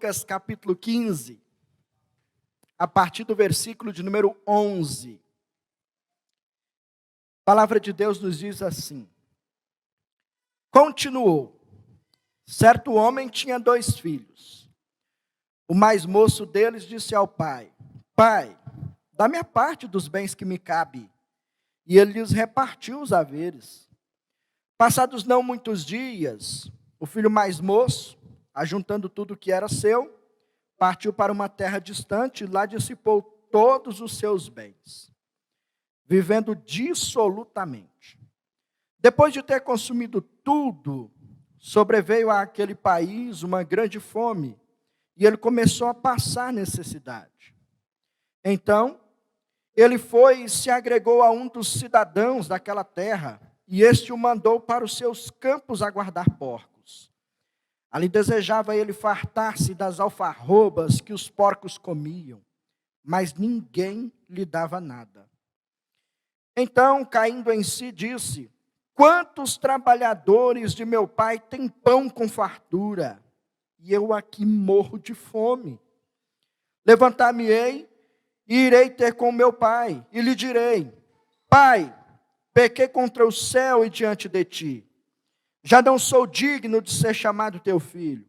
Lucas capítulo 15, a partir do versículo de número 11. A palavra de Deus nos diz assim: continuou, certo homem tinha 2 filhos. O mais moço deles disse ao pai: Pai, dá-me a parte dos bens que me cabe. E ele lhes repartiu os haveres. Passados não muitos dias, o filho mais moço, ajuntando tudo o que era seu, partiu para uma terra distante e lá dissipou todos os seus bens, vivendo dissolutamente. Depois de ter consumido tudo, sobreveio àquele país uma grande fome, e ele começou a passar necessidade. Então, ele foi e se agregou a um dos cidadãos daquela terra, e este o mandou para os seus campos a guardar porcos. Ali desejava ele fartar-se das alfarrobas que os porcos comiam, mas ninguém lhe dava nada. Então, caindo em si, disse: Quantos trabalhadores de meu pai têm pão com fartura, e eu aqui morro de fome? Levantar-me-ei e irei ter com meu pai, e lhe direi: Pai, pequei contra o céu e diante de ti. Já não sou digno de ser chamado teu filho.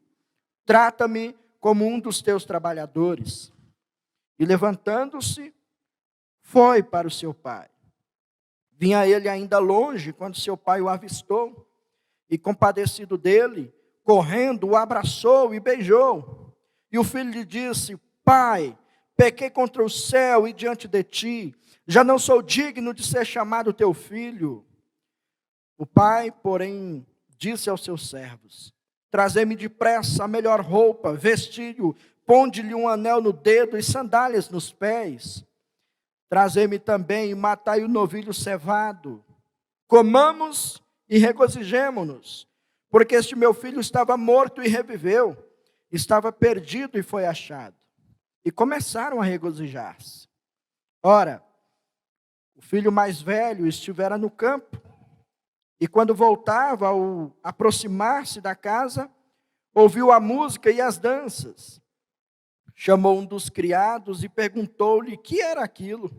Trata-me como um dos teus trabalhadores. E levantando-se, foi para o seu pai. Vinha ele ainda longe, quando seu pai o avistou, e compadecido dele, correndo, o abraçou e beijou. E o filho lhe disse: Pai, pequei contra o céu e diante de ti, já não sou digno de ser chamado teu filho. O pai, porém, disse aos seus servos: Trazei-me depressa a melhor roupa, vestiu, ponde-lhe um anel no dedo e sandálias nos pés. Trazei-me também e matai o novilho cevado. Comamos e regozijemo-nos, porque este meu filho estava morto e reviveu, estava perdido e foi achado. E começaram a regozijar-se. Ora, o filho mais velho estivera no campo, e quando voltava, ao aproximar-se da casa, ouviu a música e as danças. Chamou um dos criados e perguntou-lhe que era aquilo.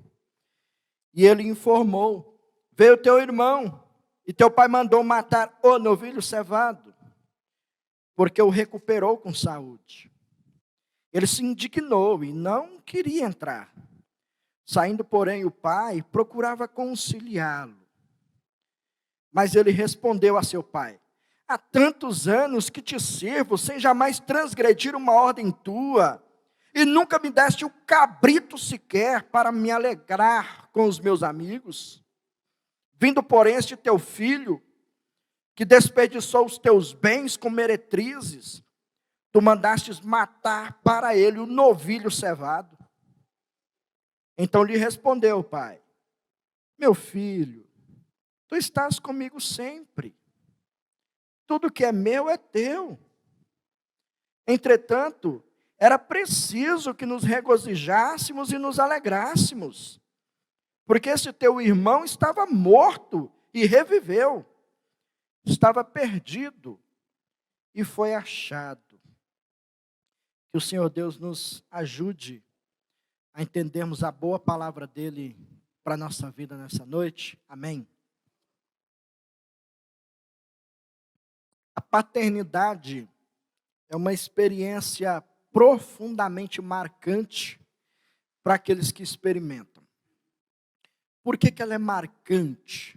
E ele informou: Veio teu irmão, e teu pai mandou matar o novilho cevado, porque o recuperou com saúde. Ele se indignou e não queria entrar. Saindo, porém, o pai procurava conciliá-lo. Mas ele respondeu a seu pai: Há tantos anos que te sirvo, sem jamais transgredir uma ordem tua, e nunca me deste o cabrito sequer para me alegrar com os meus amigos. Vindo, porém, este teu filho, que desperdiçou os teus bens com meretrizes, tu mandastes matar para ele o novilho cevado. Então lhe respondeu o pai: Meu filho, tu estás comigo sempre. Tudo que é meu é teu. Entretanto, era preciso que nos regozijássemos e nos alegrássemos, porque esse teu irmão estava morto e reviveu, estava perdido e foi achado. Que o Senhor Deus nos ajude a entendermos a boa palavra dele para a nossa vida nessa noite. Amém. A paternidade é uma experiência profundamente marcante para aqueles que experimentam. Por que ela é marcante?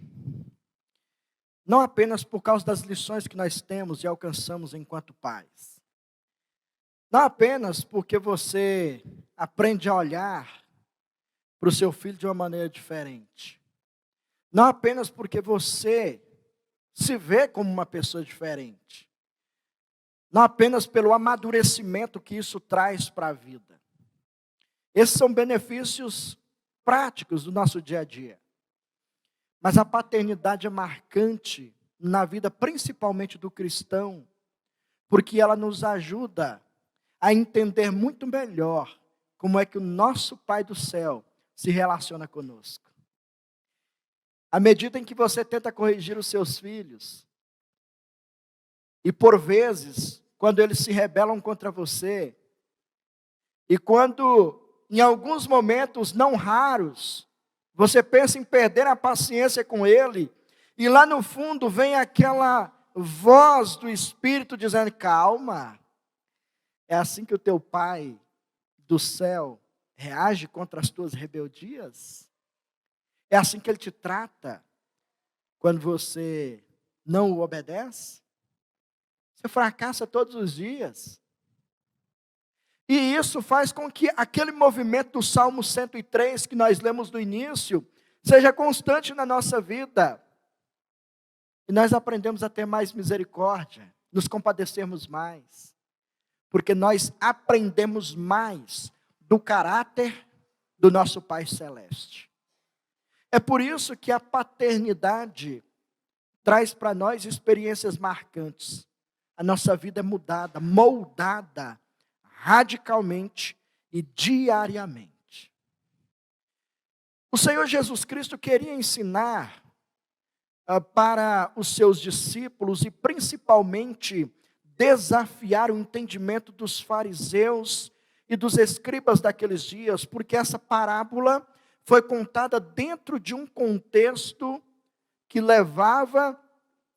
Não apenas por causa das lições que nós temos e alcançamos enquanto pais. Não apenas porque você aprende a olhar para o seu filho de uma maneira diferente. Não apenas porque você se vê como uma pessoa diferente. Não apenas pelo amadurecimento que isso traz para a vida. Esses são benefícios práticos do nosso dia a dia. Mas a paternidade é marcante na vida, principalmente do cristão, porque ela nos ajuda a entender muito melhor como é que o nosso Pai do céu se relaciona conosco. À medida em que você tenta corrigir os seus filhos, e por vezes, quando eles se rebelam contra você, E quando, em alguns momentos não raros, você pensa em perder a paciência com ele, e lá no fundo vem aquela voz do Espírito dizendo: calma, é assim que o teu Pai do céu reage contra as tuas rebeldias? É assim que ele te trata quando você não o obedece? Você fracassa todos os dias. E isso faz com que aquele movimento do Salmo 103, que nós lemos no início, seja constante na nossa vida. E nós aprendemos a ter mais misericórdia, nos compadecermos mais. Porque nós aprendemos mais do caráter do nosso Pai Celeste. É por isso que a paternidade traz para nós experiências marcantes. A nossa vida é mudada, moldada radicalmente e diariamente. O Senhor Jesus Cristo queria ensinar para os seus discípulos e principalmente desafiar o entendimento dos fariseus e dos escribas daqueles dias, porque essa parábola foi contada dentro de um contexto que levava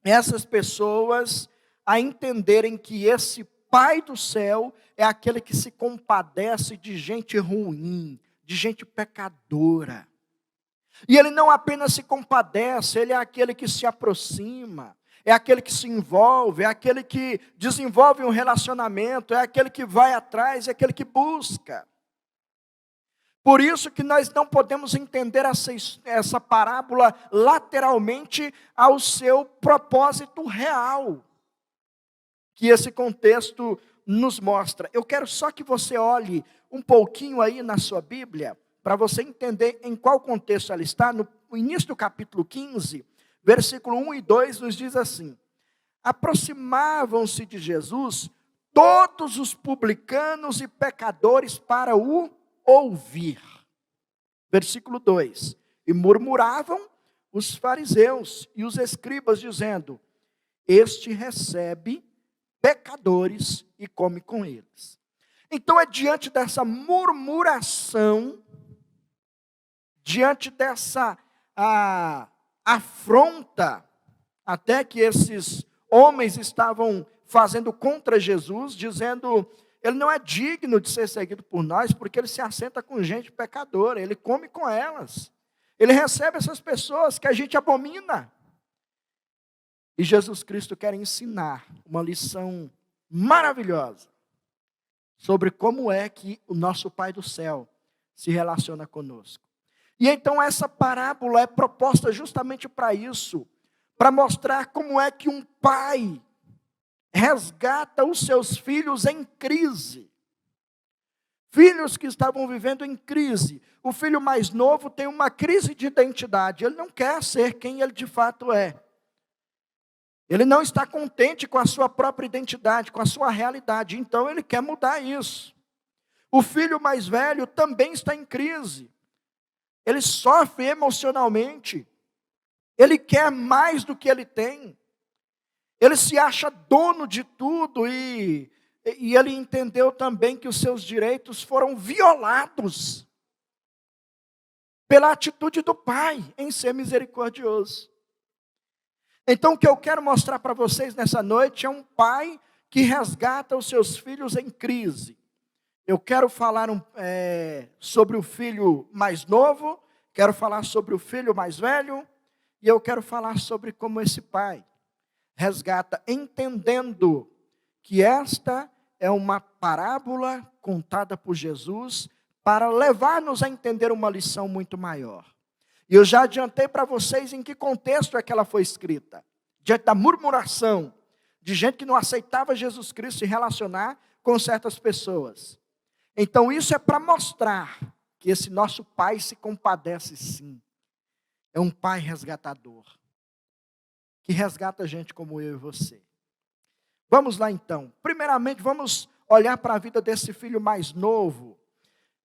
essas pessoas a entenderem que esse Pai do céu é aquele que se compadece de gente ruim, de gente pecadora. E ele não apenas se compadece, ele é aquele que se aproxima, é aquele que se envolve, é aquele que desenvolve um relacionamento, é aquele que vai atrás, é aquele que busca. Por isso que nós não podemos entender essa parábola lateralmente ao seu propósito real, que esse contexto nos mostra. Eu quero só que você olhe um pouquinho aí na sua Bíblia, para você entender em qual contexto ela está. No início do capítulo 15, versículo 1 e 2, nos diz assim: aproximavam-se de Jesus todos os publicanos e pecadores para o ouvir. Versículo 2, e murmuravam os fariseus e os escribas, dizendo: este recebe pecadores e come com eles. Então é diante dessa murmuração, diante dessa afronta, até que esses homens estavam fazendo contra Jesus, dizendo: ele não é digno de ser seguido por nós, porque ele se assenta com gente pecadora, ele come com elas, ele recebe essas pessoas que a gente abomina. E Jesus Cristo quer ensinar uma lição maravilhosa sobre como é que o nosso Pai do céu se relaciona conosco. E então essa parábola é proposta justamente para isso, para mostrar como é que um pai resgata os seus filhos em crise. Filhos que estavam vivendo em crise. O filho mais novo tem uma crise de identidade, ele não quer ser quem ele de fato é. Ele não está contente com a sua própria identidade, com a sua realidade, então ele quer mudar isso. O filho mais velho também está em crise. Ele sofre emocionalmente. Ele quer mais do que ele tem. Ele se acha dono de tudo e ele entendeu também que os seus direitos foram violados pela atitude do pai em ser misericordioso. Então o que eu quero mostrar para vocês nessa noite é um pai que resgata os seus filhos em crise. Eu quero falar sobre o filho mais novo, quero falar sobre o filho mais velho, e eu quero falar sobre como esse pai resgata, entendendo que esta é uma parábola contada por Jesus para levar-nos a entender uma lição muito maior. E eu já adiantei para vocês em que contexto é que ela foi escrita. Diante da murmuração de gente que não aceitava Jesus Cristo se relacionar com certas pessoas. Então isso é para mostrar que esse nosso Pai se compadece sim. É um Pai resgatador, que resgata gente como eu e você. Vamos lá então. Primeiramente vamos olhar para a vida desse filho mais novo,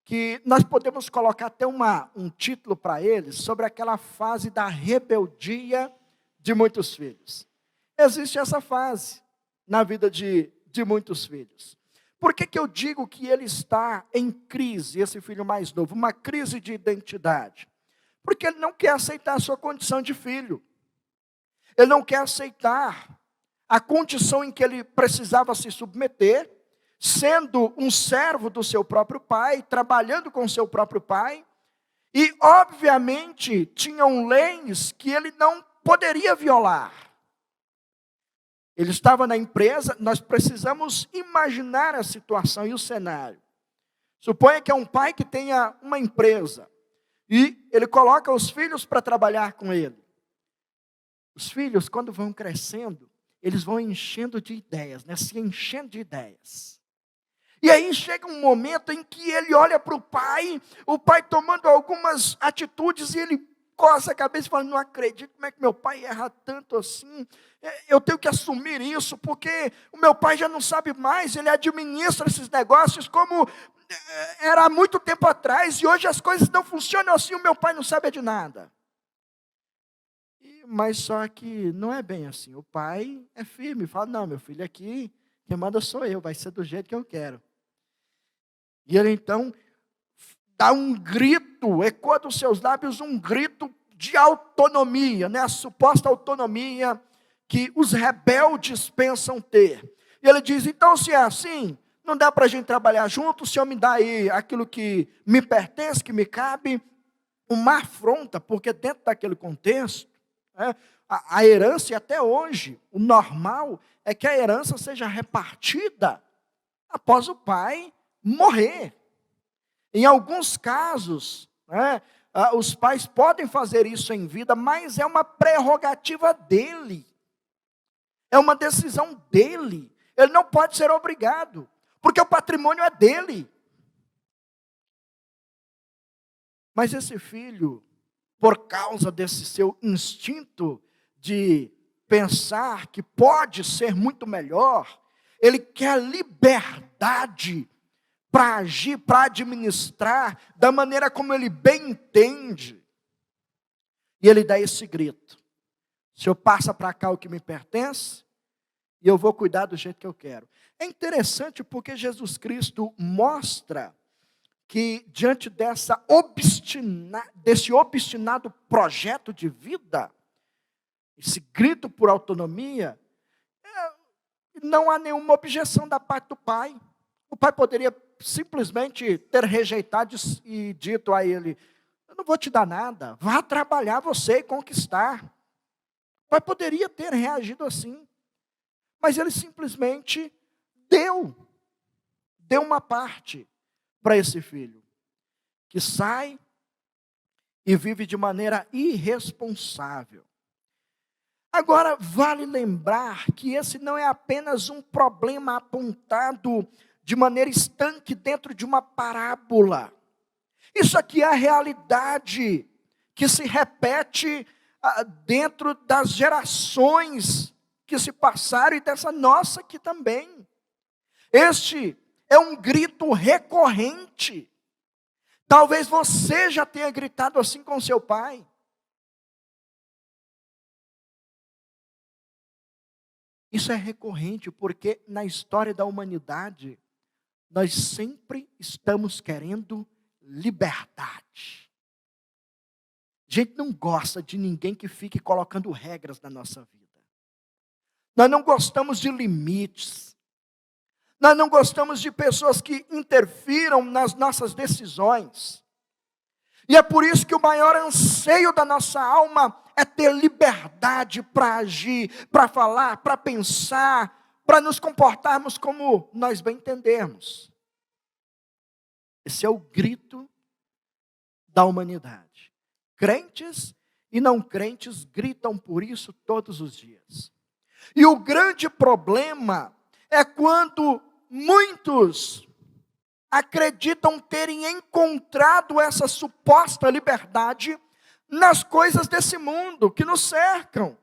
que nós podemos colocar até um título para ele, sobre aquela fase da rebeldia de muitos filhos. Existe essa fase na vida de muitos filhos. Por que que eu digo que ele está em crise, esse filho mais novo? Uma crise de identidade. Porque ele não quer aceitar a sua condição de filho. Ele não quer aceitar a condição em que ele precisava se submeter, sendo um servo do seu próprio pai, trabalhando com o seu próprio pai, e obviamente tinham leis que ele não poderia violar. Ele estava na empresa, nós precisamos imaginar a situação e o cenário. Suponha que é um pai que tenha uma empresa, e ele coloca os filhos para trabalhar com ele. Os filhos, quando vão crescendo, eles vão enchendo de ideias, né? Se enchendo de ideias. E aí chega um momento em que ele olha para o pai tomando algumas atitudes, e ele coça a cabeça e fala: não acredito, como é que meu pai erra tanto assim? Eu tenho que assumir isso, porque o meu pai já não sabe mais, ele administra esses negócios como era há muito tempo atrás, e hoje as coisas não funcionam assim, o meu pai não sabe de nada. Mas só que não é bem assim. O pai é firme, fala: não, meu filho, aqui quem manda sou eu, vai ser do jeito que eu quero. E ele então dá um grito, ecoa dos seus lábios um grito de autonomia, né? A suposta autonomia que os rebeldes pensam ter. E ele diz: então, se é assim, não dá para a gente trabalhar junto, o Senhor me dá aí aquilo que me pertence, que me cabe. Uma afronta, porque dentro daquele contexto, a herança, e até hoje, o normal é que a herança seja repartida após o pai morrer. Em alguns casos, os pais podem fazer isso em vida, mas é uma prerrogativa dele. É uma decisão dele. Ele não pode ser obrigado, porque o patrimônio é dele. Mas esse filho, por causa desse seu instinto de pensar que pode ser muito melhor, ele quer liberdade para agir, para administrar da maneira como ele bem entende. E ele dá esse grito: o Senhor passa para cá o que me pertence, e eu vou cuidar do jeito que eu quero. É interessante porque Jesus Cristo mostra que diante desse obstinado projeto de vida, esse grito por autonomia, não há nenhuma objeção da parte do pai. O pai poderia simplesmente ter rejeitado e dito a ele: eu não vou te dar nada, vá trabalhar você e conquistar. O pai poderia ter reagido assim, mas ele simplesmente deu uma parte para esse filho, que sai e vive de maneira irresponsável. Agora, vale lembrar que esse não é apenas um problema apontado de maneira estanque dentro de uma parábola. Isso aqui é a realidade que se repete dentro das gerações que se passaram e dessa nossa aqui também. Este é um grito recorrente. Talvez você já tenha gritado assim com seu pai. Isso é recorrente porque na história da humanidade, nós sempre estamos querendo liberdade. A gente não gosta de ninguém que fique colocando regras na nossa vida. Nós não gostamos de limites. Nós não gostamos de pessoas que interfiram nas nossas decisões. E é por isso que o maior anseio da nossa alma é ter liberdade para agir, para falar, para pensar, para nos comportarmos como nós bem entendemos. Esse é o grito da humanidade. Crentes e não crentes gritam por isso todos os dias. E o grande problema é quando muitos acreditam terem encontrado essa suposta liberdade nas coisas desse mundo que nos cercam.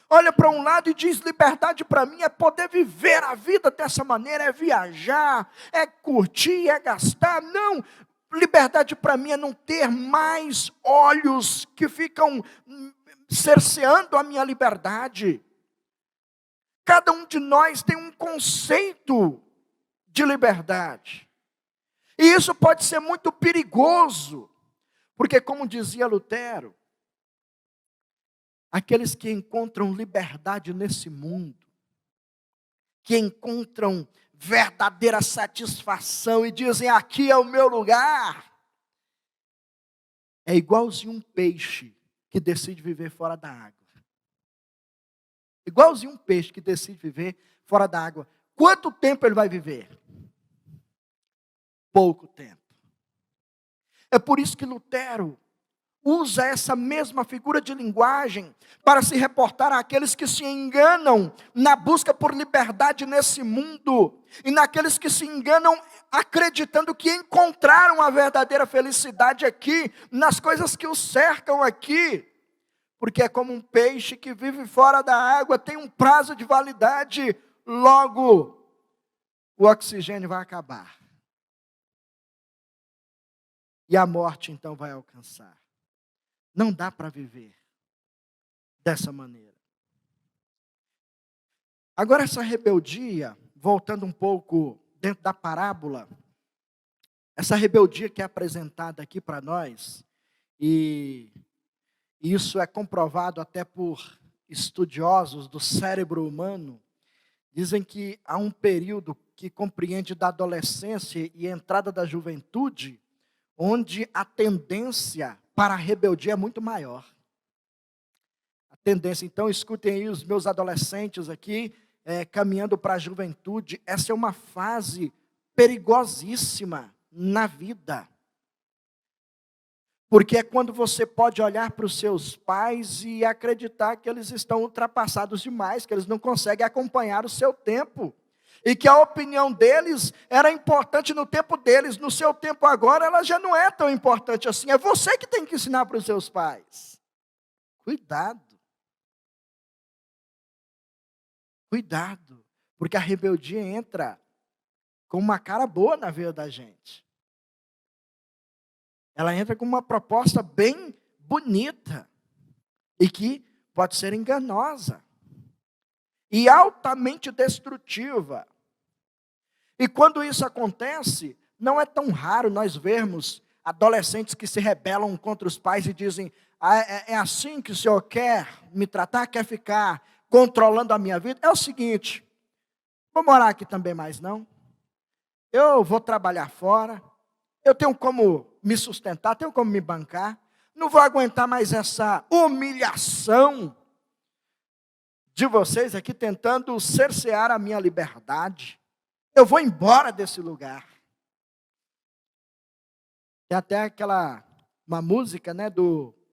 Olha para um lado e diz: liberdade para mim é poder viver a vida dessa maneira, é viajar, é curtir, é gastar. Não, liberdade para mim é não ter mais olhos que ficam cerceando a minha liberdade. Cada um de nós tem um conceito de liberdade. E isso pode ser muito perigoso, porque, como dizia Lutero, aqueles que encontram liberdade nesse mundo, que encontram verdadeira satisfação e dizem: aqui é o meu lugar, é igualzinho um peixe que decide viver fora da água. Igualzinho um peixe que decide viver fora da água. Quanto tempo ele vai viver? Pouco tempo. É por isso que Lutero usa essa mesma figura de linguagem para se reportar àqueles que se enganam na busca por liberdade nesse mundo, e naqueles que se enganam acreditando que encontraram a verdadeira felicidade aqui, nas coisas que os cercam aqui, porque é como um peixe que vive fora da água, tem um prazo de validade, logo o oxigênio vai acabar. E a morte então vai alcançar. Não dá para viver dessa maneira. Agora, essa rebeldia, voltando um pouco dentro da parábola, essa rebeldia que é apresentada aqui para nós, e isso é comprovado até por estudiosos do cérebro humano, dizem que há um período que compreende da adolescência e a entrada da juventude, onde a tendência para a rebeldia é muito maior. A tendência, então, escutem aí os meus adolescentes aqui, caminhando para a juventude, essa é uma fase perigosíssima na vida. Porque é quando você pode olhar para os seus pais e acreditar que eles estão ultrapassados demais, que eles não conseguem acompanhar o seu tempo. E que a opinião deles era importante no tempo deles, no seu tempo agora ela já não é tão importante assim. É você que tem que ensinar para os seus pais. Cuidado. Cuidado, porque a rebeldia entra com uma cara boa na vida da gente. Ela entra com uma proposta bem bonita e que pode ser enganosa e altamente destrutiva. E quando isso acontece, não é tão raro nós vermos adolescentes que se rebelam contra os pais e dizem: é assim que o senhor quer me tratar, quer ficar controlando a minha vida? É o seguinte, vou morar aqui também mais não, eu vou trabalhar fora, eu tenho como me sustentar, tenho como me bancar, não vou aguentar mais essa humilhação de vocês aqui tentando cercear a minha liberdade. Eu vou embora desse lugar. Tem até uma música, né,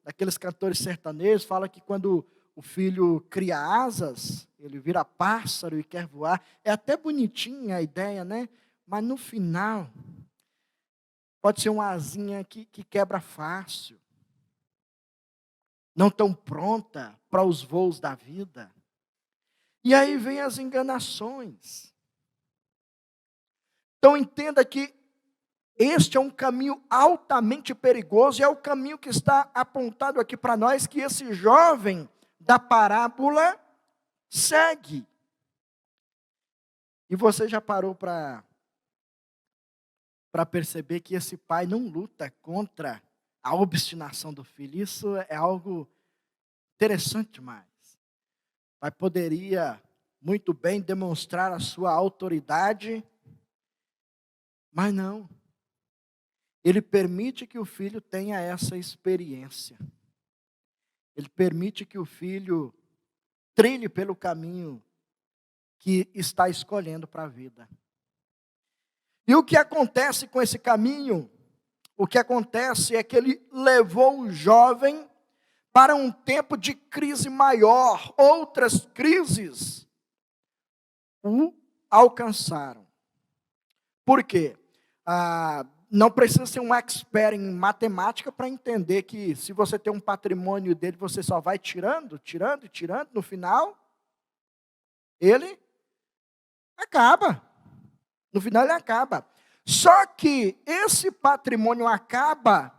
daqueles cantores sertanejos, fala que quando o filho cria asas, ele vira pássaro e quer voar. É até bonitinha a ideia, né? Mas no final, pode ser uma asinha que quebra fácil. Não tão pronta para os voos da vida. E aí vem as enganações. Então entenda que este é um caminho altamente perigoso, e é o caminho que está apontado aqui para nós, que esse jovem da parábola segue. E você já parou para perceber que esse pai não luta contra a obstinação do filho? Isso é algo interessante demais. O pai poderia muito bem demonstrar a sua autoridade, mas não. Ele permite que o filho tenha essa experiência. Ele permite que o filho trilhe pelo caminho que está escolhendo para a vida. E o que acontece com esse caminho? O que acontece é que ele levou o jovem para um tempo de crise maior. Outras crises o alcançaram. Por quê? Não precisa ser um expert em matemática para entender que se você tem um patrimônio dele, você só vai tirando, no final, ele acaba. No final ele acaba. Só que esse patrimônio acaba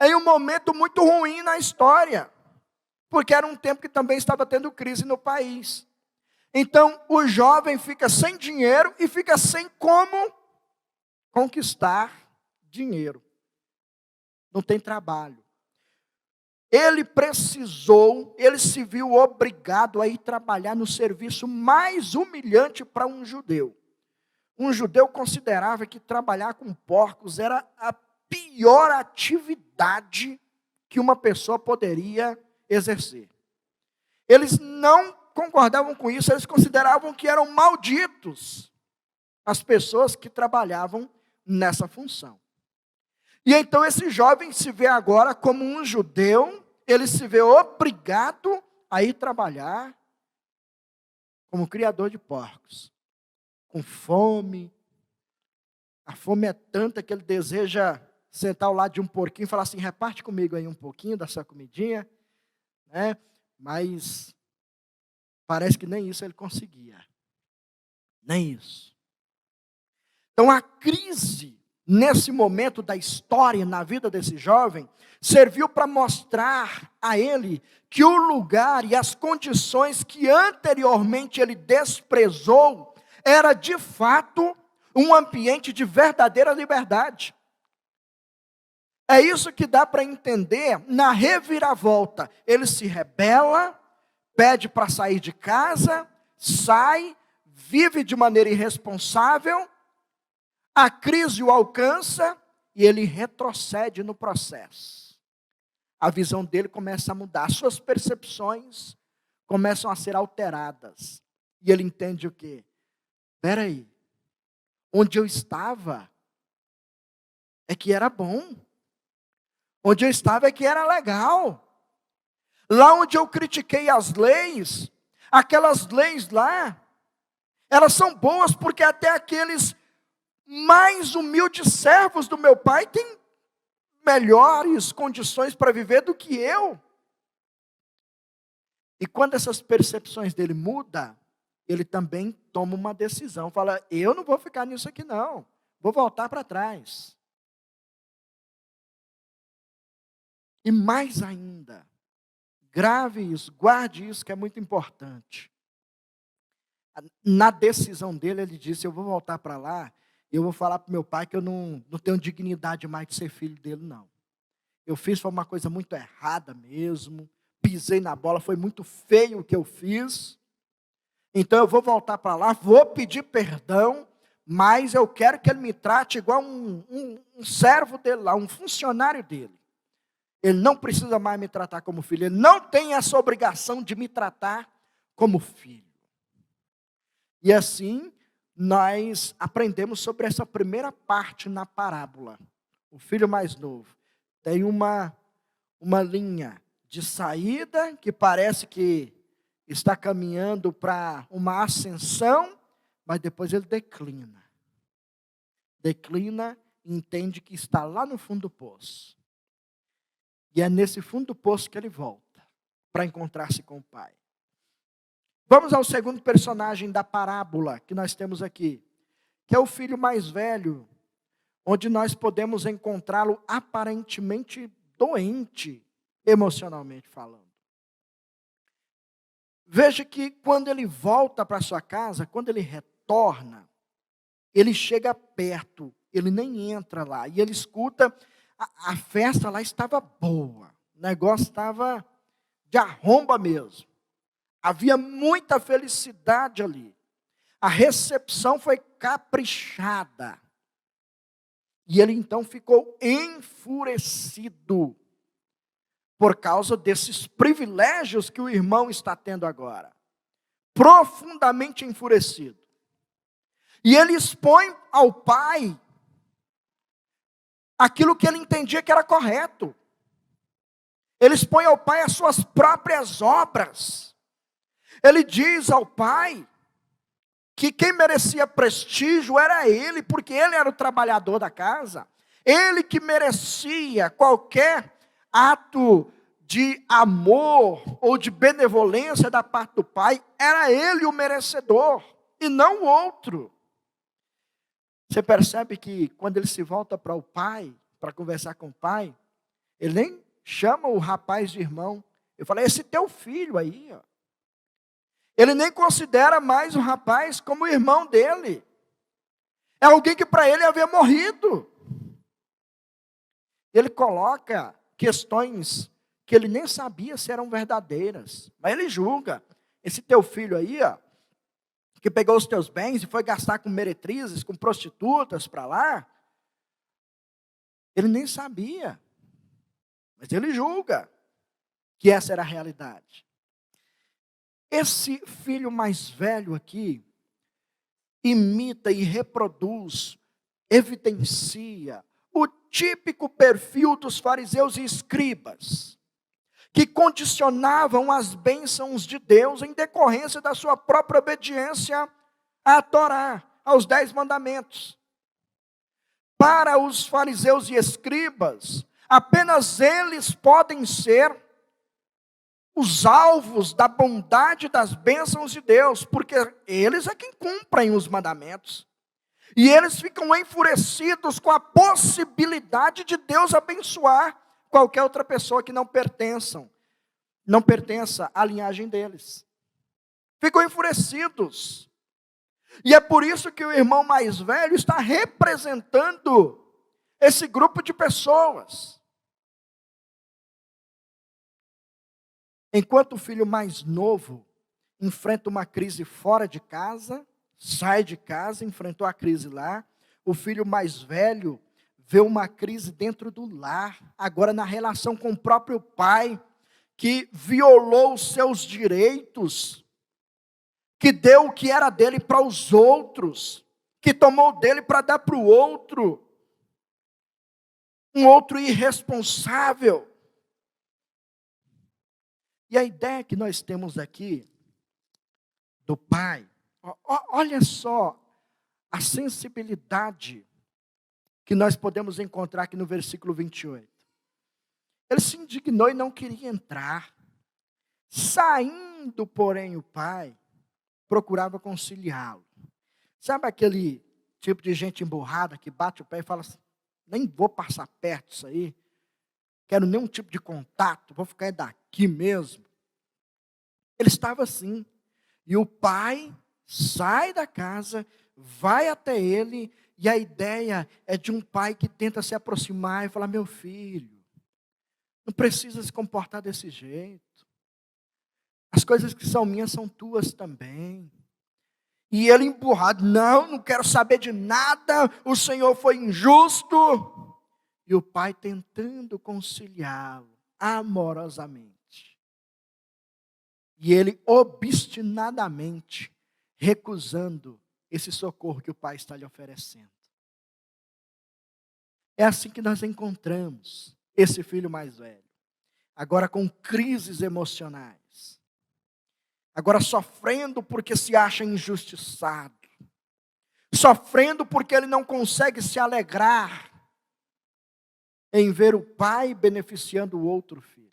em um momento muito ruim na história, porque era um tempo que também estava tendo crise no país. Então, o jovem fica sem dinheiro e fica sem como conquistar dinheiro. Não tem trabalho. Ele se viu obrigado a ir trabalhar no serviço mais humilhante para um judeu. Um judeu considerava que trabalhar com porcos era a pior atividade que uma pessoa poderia exercer. Eles não concordavam com isso, eles consideravam que eram malditos as pessoas que trabalhavam nessa função. E então esse jovem se vê agora como um judeu, ele se vê obrigado a ir trabalhar como criador de porcos, com fome. A fome é tanta que ele deseja sentar ao lado de um porquinho e falar assim: reparte comigo aí um pouquinho da sua comidinha, né? Mas parece que nem isso ele conseguia. Nem isso. Então a crise, nesse momento da história, na vida desse jovem, serviu para mostrar a ele que o lugar e as condições que anteriormente ele desprezou, era de fato um ambiente de verdadeira liberdade. É isso que dá para entender na reviravolta. Ele se rebela, pede para sair de casa, sai, vive de maneira irresponsável, a crise o alcança e ele retrocede no processo. A visão dele começa a mudar, suas percepções começam a ser alteradas. E ele entende o quê? Espera aí, onde eu estava é que era bom. Onde eu estava é que era legal. Lá onde eu critiquei as leis, aquelas leis lá, elas são boas porque até aqueles mais humildes servos do meu pai têm melhores condições para viver do que eu. E quando essas percepções dele mudam, ele também toma uma decisão, fala: eu não vou ficar nisso aqui não, vou voltar para trás. E mais ainda, grave isso, guarde isso que é muito importante. Na decisão dele, ele disse: eu vou voltar para lá, eu vou falar para o meu pai que eu não tenho dignidade mais de ser filho dele, não. Eu fiz, foi uma coisa muito errada mesmo, pisei na bola, foi muito feio o que eu fiz. Então eu vou voltar para lá, vou pedir perdão, mas eu quero que ele me trate igual um servo dele lá, um funcionário dele. Ele não precisa mais me tratar como filho, ele não tem essa obrigação de me tratar como filho. E assim, nós aprendemos sobre essa primeira parte na parábola. O filho mais novo tem uma linha de saída que parece que está caminhando para uma ascensão, mas depois ele declina. Declina e entende que está lá no fundo do poço. E é nesse fundo do poço que ele volta para encontrar-se com o pai. Vamos ao segundo personagem da parábola que nós temos aqui, que é o filho mais velho, onde nós podemos encontrá-lo aparentemente doente, emocionalmente falando. Veja que quando ele volta para sua casa, quando ele retorna, ele chega perto, ele nem entra lá, e ele escuta, a festa lá estava boa, o negócio estava de arromba mesmo. Havia muita felicidade ali. A recepção foi caprichada. E ele então ficou enfurecido por causa desses privilégios que o irmão está tendo agora. Profundamente enfurecido. E ele expõe ao pai aquilo que ele entendia que era correto. Ele expõe ao pai as suas próprias obras. Ele diz ao pai que quem merecia prestígio era ele, porque ele era o trabalhador da casa. Ele que merecia qualquer ato de amor ou de benevolência da parte do pai, era ele o merecedor, e não o outro. Você percebe que quando ele se volta para o pai, para conversar com o pai, ele nem chama o rapaz de irmão. Ele fala: esse teu filho aí, ó. Ele nem considera mais o rapaz como irmão dele. É alguém que para ele havia morrido. Ele coloca questões que ele nem sabia se eram verdadeiras. Mas ele julga. Esse teu filho aí, ó, que pegou os teus bens e foi gastar com meretrizes, com prostitutas para lá, ele nem sabia. Mas ele julga que essa era a realidade. Esse filho mais velho aqui imita e reproduz, evidencia o típico perfil dos fariseus e escribas, que condicionavam as bênçãos de Deus em decorrência da sua própria obediência à Torá, aos 10 mandamentos. Para os fariseus e escribas, apenas eles podem ser os alvos da bondade das bênçãos de Deus, porque eles é quem cumprem os mandamentos. E eles ficam enfurecidos com a possibilidade de Deus abençoar qualquer outra pessoa que não pertença à linhagem deles. Ficam enfurecidos. E é por isso que o irmão mais velho está representando esse grupo de pessoas. Enquanto o filho mais novo enfrenta uma crise fora de casa, sai de casa, enfrentou a crise lá, o filho mais velho vê uma crise dentro do lar, agora na relação com o próprio pai, que violou os seus direitos, que deu o que era dele para os outros, que tomou dele para dar para o outro, um outro irresponsável. E a ideia que nós temos aqui do pai, olha só a sensibilidade que nós podemos encontrar aqui no versículo 28. Ele se indignou e não queria entrar. Saindo, porém, o pai procurava conciliá-lo. Sabe aquele tipo de gente emburrada que bate o pé e fala assim, nem vou passar perto disso aí, quero nenhum tipo de contato, vou ficar daqui mesmo. Ele estava assim. E o pai sai da casa, vai até ele, e a ideia é de um pai que tenta se aproximar e falar, meu filho, não precisa se comportar desse jeito. As coisas que são minhas são tuas também. E ele emburrado, não quero saber de nada, o Senhor foi injusto. E o pai tentando conciliá-lo amorosamente. E ele obstinadamente recusando esse socorro que o pai está lhe oferecendo. É assim que nós encontramos esse filho mais velho. Agora com crises emocionais. Agora sofrendo porque se acha injustiçado. Sofrendo porque ele não consegue se alegrar em ver o pai beneficiando o outro filho.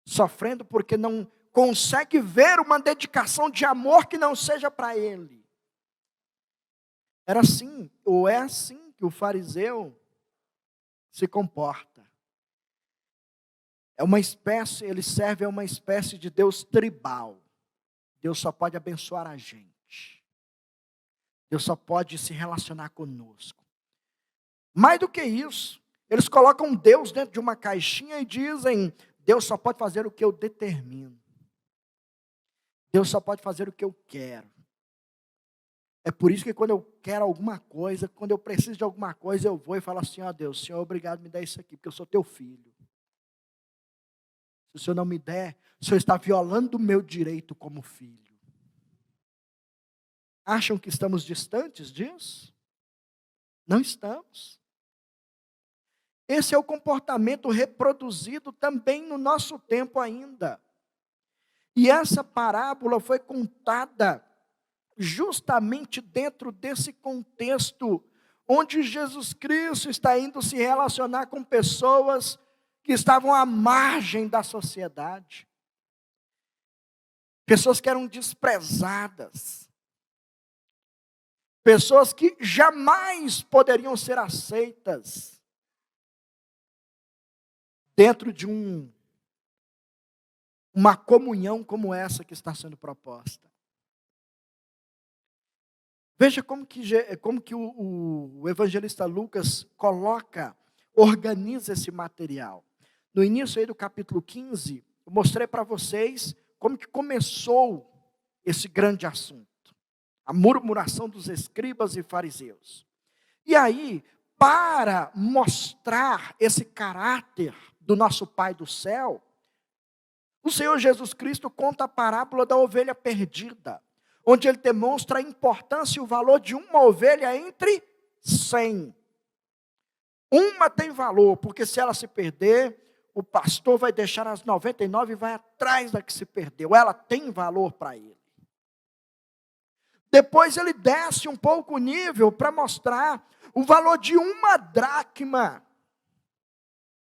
Sofrendo porque não consegue ver uma dedicação de amor que não seja para ele. Era assim, ou é assim que o fariseu se comporta. Ele serve a uma espécie de Deus tribal. Deus só pode abençoar a gente. Deus só pode se relacionar conosco. Mais do que isso, eles colocam Deus dentro de uma caixinha e dizem, Deus só pode fazer o que eu determino. Deus só pode fazer o que eu quero. É por isso que quando eu quero alguma coisa, quando eu preciso de alguma coisa, eu vou e falo assim, ó Deus, Senhor, obrigado por me dar isso aqui, porque eu sou teu filho. Se o Senhor não me der, o Senhor está violando o meu direito como filho. Acham que estamos distantes disso? Não estamos. Esse é o comportamento reproduzido também no nosso tempo ainda. E essa parábola foi contada justamente dentro desse contexto, onde Jesus Cristo está indo se relacionar com pessoas que estavam à margem da sociedade. Pessoas que eram desprezadas. Pessoas que jamais poderiam ser aceitas dentro de um uma comunhão como essa que está sendo proposta. Veja como que o evangelista Lucas organiza esse material. No início aí do capítulo 15, eu mostrei para vocês como que começou esse grande assunto. A murmuração dos escribas e fariseus. E aí, para mostrar esse caráter do nosso Pai do céu, o Senhor Jesus Cristo conta a parábola da ovelha perdida, onde ele demonstra a importância e o valor de uma ovelha entre 100. Uma tem valor, porque se ela se perder, o pastor vai deixar as 99 e vai atrás da que se perdeu. Ela tem valor para ele. Depois ele desce um pouco o nível para mostrar o valor de uma dracma,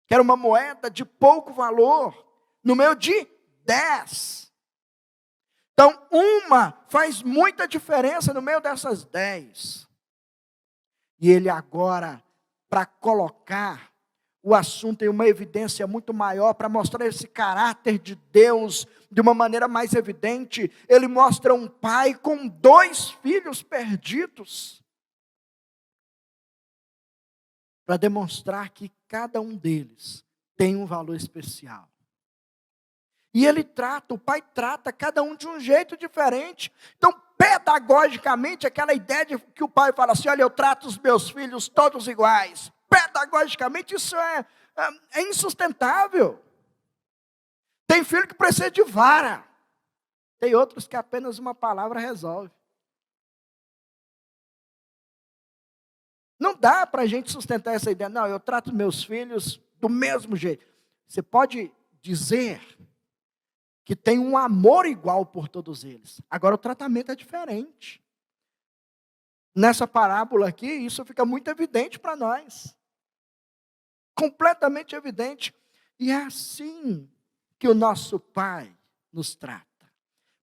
que era uma moeda de pouco valor, no meio de 10. Então, uma faz muita diferença no meio dessas 10. E ele agora, para colocar o assunto em uma evidência muito maior, para mostrar esse caráter de Deus de uma maneira mais evidente, ele mostra um pai com 2 filhos perdidos, para demonstrar que cada um deles tem um valor especial. E o pai trata cada um de um jeito diferente. Então, pedagogicamente, aquela ideia de que o pai fala assim, olha, eu trato os meus filhos todos iguais. Pedagogicamente, isso é insustentável. Tem filho que precisa de vara. Tem outros que apenas uma palavra resolve. Não dá para a gente sustentar essa ideia. Não, eu trato meus filhos do mesmo jeito. Você pode dizer que tem um amor igual por todos eles. Agora o tratamento é diferente. Nessa parábola aqui, isso fica muito evidente para nós. Completamente evidente. E é assim que o nosso Pai nos trata.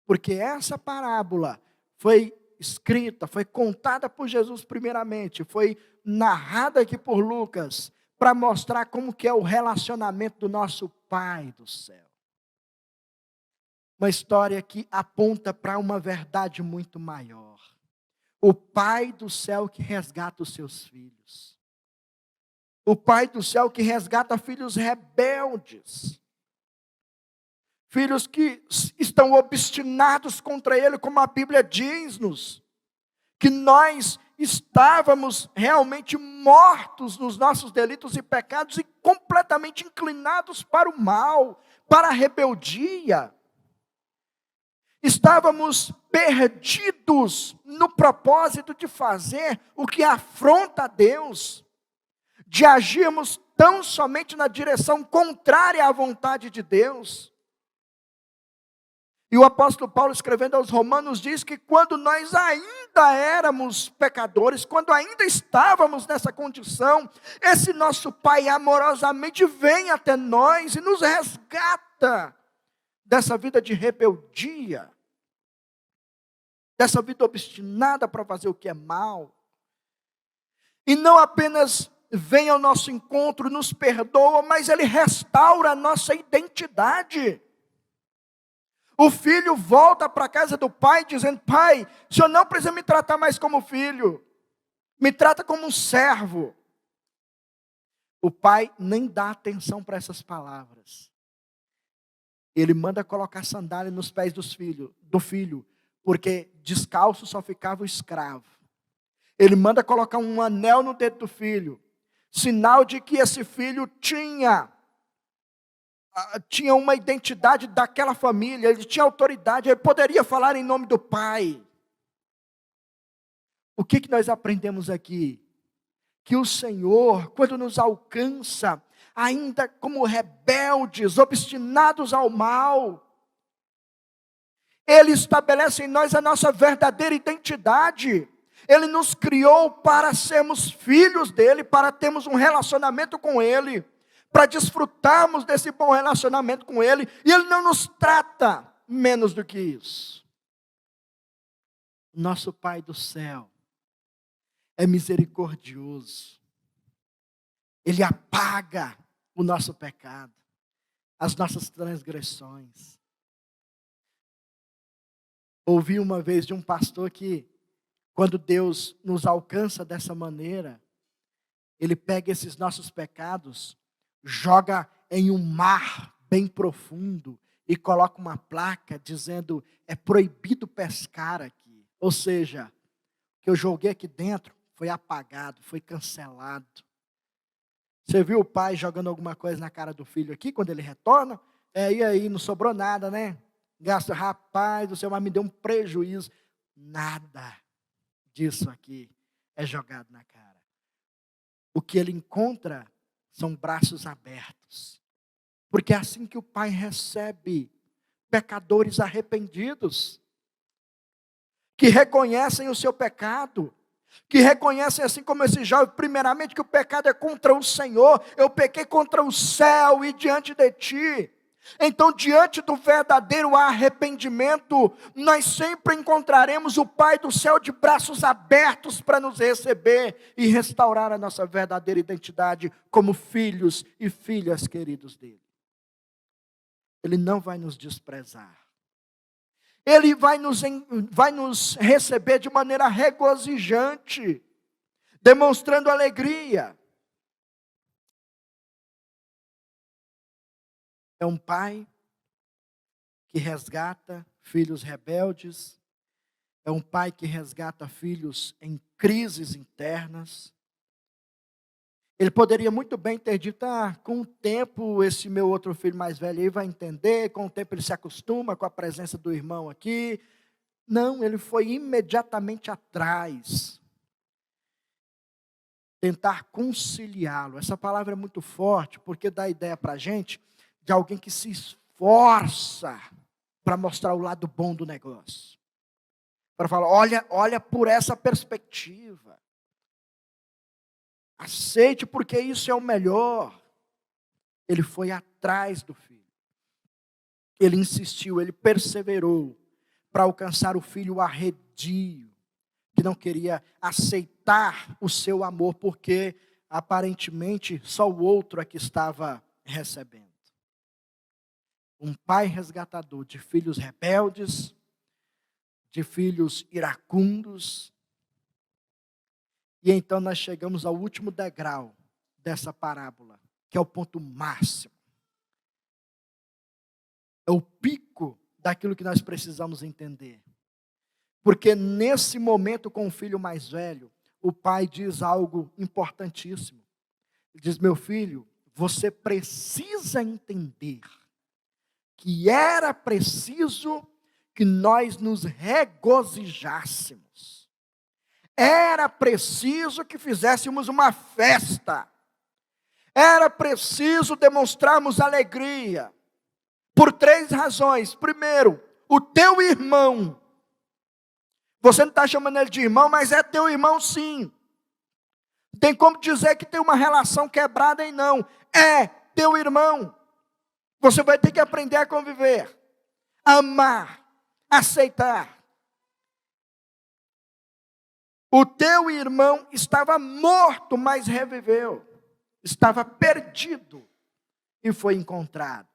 Porque essa parábola foi escrita, foi contada por Jesus primeiramente, foi narrada aqui por Lucas, para mostrar como que é o relacionamento do nosso Pai do céu. Uma história que aponta para uma verdade muito maior. O Pai do céu que resgata os seus filhos. O Pai do céu que resgata filhos rebeldes. Filhos que estão obstinados contra Ele, como a Bíblia diz-nos. Que nós estávamos realmente mortos nos nossos delitos e pecados e completamente inclinados para o mal, para a rebeldia. Estávamos perdidos no propósito de fazer o que afronta a Deus, de agirmos tão somente na direção contrária à vontade de Deus. E o apóstolo Paulo, escrevendo aos Romanos, diz que quando nós ainda éramos pecadores, quando ainda estávamos nessa condição, esse nosso Pai amorosamente vem até nós e nos resgata dessa vida de rebeldia, dessa vida obstinada para fazer o que é mal. E não apenas vem ao nosso encontro, nos perdoa, mas Ele restaura a nossa identidade. O filho volta para a casa do pai dizendo, pai, o senhor não precisa me tratar mais como filho, me trata como um servo. O pai nem dá atenção para essas palavras. Ele manda colocar sandália nos pés do filho, porque descalço só ficava o escravo. Ele manda colocar um anel no dedo do filho, sinal de que esse filho tinha uma identidade daquela família, ele tinha autoridade, ele poderia falar em nome do pai. O que nós aprendemos aqui? Que o Senhor, quando nos alcança, ainda como rebeldes, obstinados ao mal, Ele estabelece em nós a nossa verdadeira identidade. Ele nos criou para sermos filhos dEle, para termos um relacionamento com Ele, para desfrutarmos desse bom relacionamento com Ele, e Ele não nos trata menos do que isso. Nosso Pai do céu é misericordioso. Ele apaga o nosso pecado, as nossas transgressões. Ouvi uma vez de um pastor que, quando Deus nos alcança dessa maneira, Ele pega esses nossos pecados, joga em um mar bem profundo e coloca uma placa dizendo: é proibido pescar aqui. Ou seja, o que eu joguei aqui dentro foi apagado, foi cancelado. Você viu o pai jogando alguma coisa na cara do filho aqui, quando ele retorna? E aí, não sobrou nada, né? Gasta, rapaz do céu, mas me deu um prejuízo. Nada disso aqui é jogado na cara. O que ele encontra são braços abertos. Porque é assim que o pai recebe pecadores arrependidos, que reconhecem o seu pecado, que reconhecem, assim como esse jovem, primeiramente que o pecado é contra o Senhor. Eu pequei contra o céu e diante de ti. Então, diante do verdadeiro arrependimento, nós sempre encontraremos o Pai do céu de braços abertos para nos receber e restaurar a nossa verdadeira identidade como filhos e filhas queridos dele. Ele não vai nos desprezar. Ele vai nos receber de maneira regozijante, demonstrando alegria. É um pai que resgata filhos rebeldes. É um pai que resgata filhos em crises internas. Ele poderia muito bem ter dito: com o tempo esse meu outro filho mais velho aí vai entender, com o tempo ele se acostuma com a presença do irmão aqui. Não, ele foi imediatamente atrás. Tentar conciliá-lo. Essa palavra é muito forte, porque dá ideia para a gente de alguém que se esforça para mostrar o lado bom do negócio. Para falar: olha por essa perspectiva. Aceite, porque isso é o melhor. Ele foi atrás do filho. Ele insistiu, ele perseverou para alcançar o filho arredio, que não queria aceitar o seu amor, porque aparentemente só o outro é que estava recebendo. Um pai resgatador de filhos rebeldes, de filhos iracundos. E então nós chegamos ao último degrau dessa parábola, que é o ponto máximo. É o pico daquilo que nós precisamos entender. Porque nesse momento com o filho mais velho, o pai diz algo importantíssimo. Ele diz: meu filho, você precisa entender que era preciso que nós nos regozijássemos. Era preciso que fizéssemos uma festa. Era preciso demonstrarmos alegria. Por 3 razões. Primeiro, o teu irmão. Você não está chamando ele de irmão, mas é teu irmão sim. Não tem como dizer que tem uma relação quebrada aí não. É teu irmão. Você vai ter que aprender a conviver, amar, aceitar. O teu irmão estava morto, mas reviveu. Estava perdido e foi encontrado.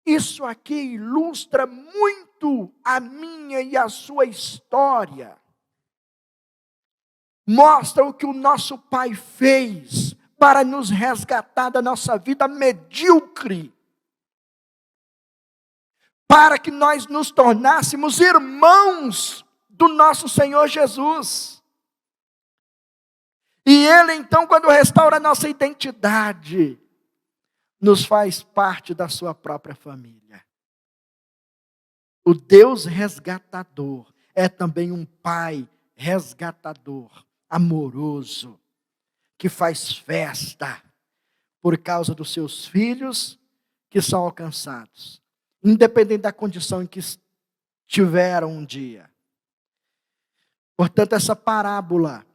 Isso aqui ilustra muito a minha e a sua história. Mostra o que o nosso Pai fez para nos resgatar da nossa vida medíocre, para que nós nos tornássemos irmãos do nosso Senhor Jesus. E Ele então, quando restaura a nossa identidade, nos faz parte da sua própria família. O Deus resgatador é também um Pai resgatador, amoroso, que faz festa por causa dos seus filhos que são alcançados, independente da condição em que estiveram um dia. Portanto, essa parábola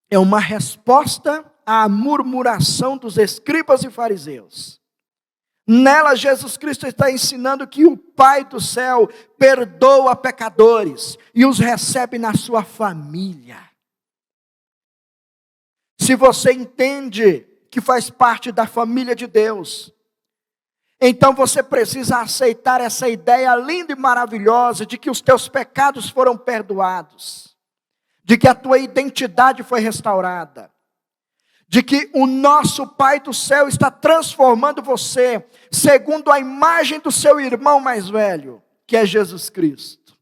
é uma resposta à murmuração dos escribas e fariseus. Nela, Jesus Cristo está ensinando que o Pai do céu perdoa pecadores e os recebe na sua família. Se você entende que faz parte da família de Deus, Então você precisa aceitar essa ideia linda e maravilhosa de que os teus pecados foram perdoados, de que a tua identidade foi restaurada, de que o nosso Pai do céu está transformando você segundo a imagem do seu irmão mais velho, que é Jesus Cristo.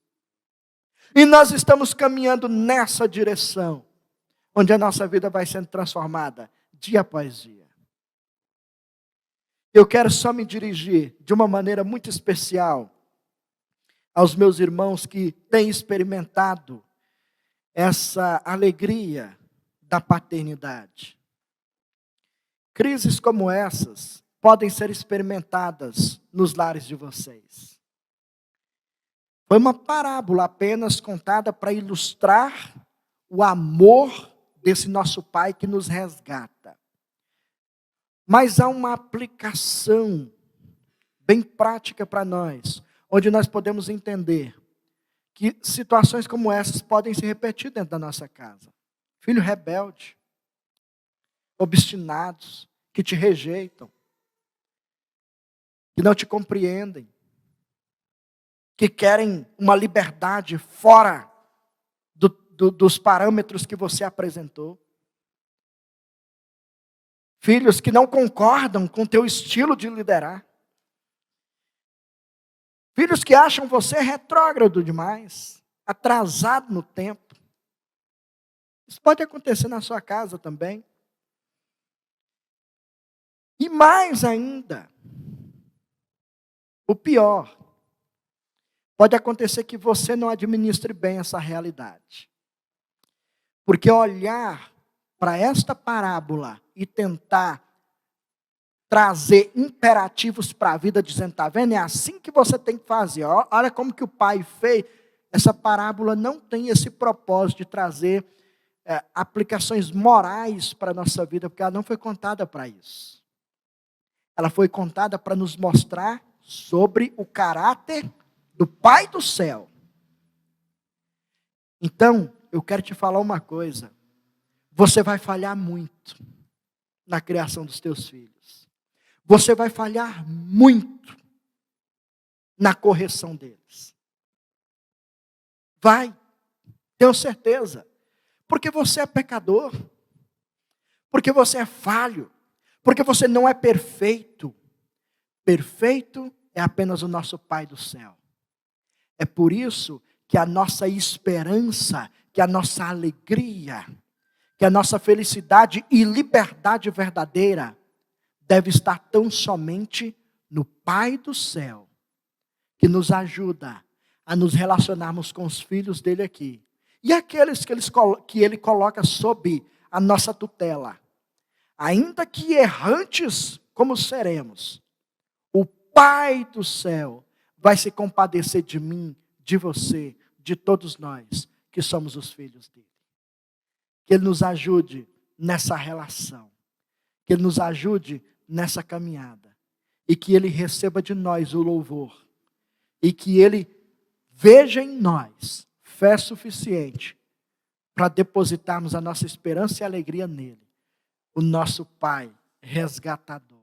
E nós estamos caminhando nessa direção, onde a nossa vida vai sendo transformada dia após dia. Eu quero só me dirigir de uma maneira muito especial aos meus irmãos que têm experimentado essa alegria da paternidade. Crises como essas podem ser experimentadas nos lares de vocês. Foi uma parábola apenas contada para ilustrar o amor desse nosso Pai que nos resgata. Mas há uma aplicação bem prática para nós, onde nós podemos entender que situações como essas podem se repetir dentro da nossa casa. Filho rebelde, obstinados, que te rejeitam, que não te compreendem, que querem uma liberdade fora dos parâmetros que você apresentou. Filhos que não concordam com o teu estilo de liderar. Filhos que acham você retrógrado demais, atrasado no tempo. Isso pode acontecer na sua casa também. E mais ainda, o pior, pode acontecer que você não administre bem essa realidade. Porque olhar para esta parábola e tentar trazer imperativos para a vida, dizendo, está vendo? É assim que você tem que fazer. Olha como que o pai fez. Essa parábola não tem esse propósito de trazer aplicações morais para a nossa vida, porque ela não foi contada para isso. Ela foi contada para nos mostrar sobre o caráter do Pai do céu. Então, eu quero te falar uma coisa. Você vai falhar muito na criação dos teus filhos. Você vai falhar muito na correção deles. Vai, tenho certeza. Porque você é pecador. Porque você é falho. Porque você não é perfeito. Perfeito é apenas o nosso Pai do céu. É por isso que a nossa esperança, que a nossa alegria, que a nossa felicidade e liberdade verdadeira deve estar tão somente no Pai do céu, que nos ajuda a nos relacionarmos com os filhos dele aqui. E aqueles que ele coloca sob a nossa tutela. Ainda que errantes como seremos, o Pai do céu vai se compadecer de mim, de você, de todos nós, que somos os filhos dele. Que ele nos ajude nessa relação. Que ele nos ajude nessa caminhada. E que ele receba de nós o louvor. E que ele veja em nós fé suficiente para depositarmos a nossa esperança e alegria nele. O nosso Pai resgatador.